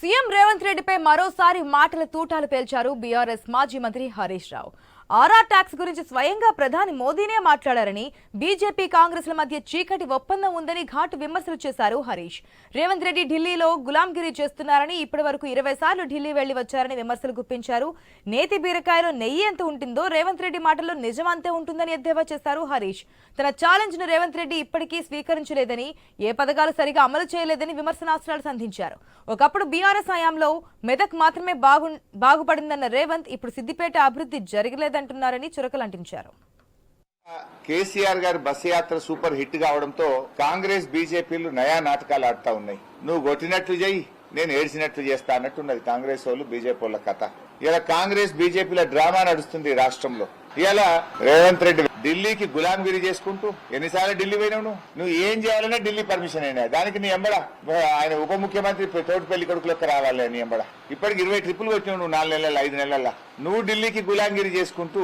CM Revanth రెడ్డిపై మరోసారి మాటల తూటాలు పేల్చారు బీఆర్ఎస్ మాజీ మంత్రి హరీష్ రావు. ఆర్ఆర్ ట్యాక్స్ గురించి స్వయంగా ప్రధాని మోదీనే మాట్లాడారని, బీజేపీ కాంగ్రెస్ల మధ్య చీకటి ఒప్పందం ఉందని ఘాటు విమర్శలు చేశారు హరీష్. రేవంత్ రెడ్డి ఢిల్లీలో గులాంగిరి చేస్తున్నారని, ఇప్పటి వరకు 20 సార్లు ఢిల్లీ వెళ్లి వచ్చారని విమర్శలు గుప్పించారు. నేతి బీరకాయలో నెయ్యి ఎంత ఉంటుందో రేవంత్ రెడ్డి మాటల్లో నిజం అంతే ఉంటుందని ఎద్దేవా చేశారు హరీష్. తన ఛాలెంజ్ ను రేవంత్ రెడ్డి ఇప్పటికీ స్వీకరించలేదని, ఏ పథకాలు సరిగా అమలు చేయలేదని విమర్శనాస్త్రాలు సంధించారు. ఒకప్పుడు బీఆర్ఎస్ హయాంలో మెదక్ మాత్రమే బాగుపడిందన్న రేవంత్ ఇప్పుడు సిద్దిపేట అభివృద్ధి జరగలేదంటున్నారని చురకలంటించారు. కేసీఆర్ గారి బస్ యాత్ర సూపర్ హిట్ కావడంతో కాంగ్రెస్ బీజేపీలు నయా నాటకాలు ఆడుతా ఉన్నాయి. నువ్వు కొట్టినట్లు చెయ్యి, నేను ఏడ్చినట్లు చేస్తా అన్నట్టున్నది కాంగ్రెస్ వాళ్ళు బీజేపీ వాళ్ళ కథ. ఇలా కాంగ్రెస్ బీజేపీల డ్రామా నడుస్తుంది రాష్ట్రంలో. ఇలా రేవంత్ రెడ్డి ఢిల్లీకి గులాంగిరి చేసుకుంటూ ఎన్నిసార్లు ఢిల్లీ పోయినావు? నువ్వు ఏం చేయాలన్నా ఢిల్లీ పర్మిషన్ అయినా దానికి నీ ఎంబడ ఆయన ఉప ముఖ్యమంత్రి తోటిపల్లి కొడుకులకు రావాలి నీ ఎంబడ. ఇప్పటికి 20 ట్రిప్పులు వచ్చినావు నువ్వు 4 నెలల 5 నెలల. నువ్వు ఢిల్లీకి గులాంగిరి చేసుకుంటూ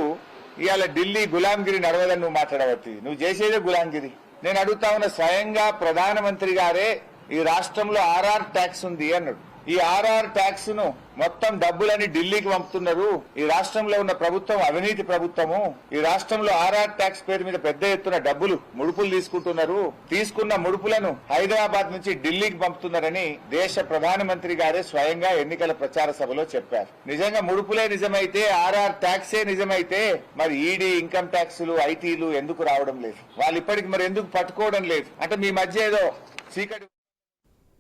ఇవాళ ఢిల్లీ గులాంగిరి నడవదని నువ్వు మాట్లాడవచ్చు. నువ్వు చేసేదే గులాంగిరి. నేను అడుగుతా ఉన్న, స్వయంగా ప్రధానమంత్రి గారే ఈ రాష్ట్రంలో ఆర్ఆర్ ట్యాక్స్ ఉంది అన్నాడు. ఈ ఆర్ఆర్ ట్యాక్స్ ను మొత్తం డబ్బులని ఢిల్లీకి పంపుతున్నారు. ఈ రాష్ట్రంలో ఉన్న ప్రభుత్వం అవినీతి ప్రభుత్వము. ఈ రాష్ట్రంలో ఆర్ఆర్ ట్యాక్స్ పేరు మీద పెద్ద ఎత్తున డబ్బులు ముడుపులు తీసుకుంటున్నారు. తీసుకున్న ముడుపులను హైదరాబాద్ నుంచి ఢిల్లీకి పంపుతున్నారని దేశ ప్రధానమంత్రి గారే స్వయంగా ఎన్నికల ప్రచార సభలో చెప్పారు. నిజంగా ముడుపులే నిజమైతే, ఆర్ఆర్ ట్యాక్సే నిజమైతే మరి ఈడీ, ఇన్కమ్ ట్యాక్సులు, ఐటీలు ఎందుకు రావడం లేదు? వాళ్ళు ఇప్పటికి మరి ఎందుకు పట్టుకోవడం లేదు? అంటే మీ మధ్య ఏదో చీకటి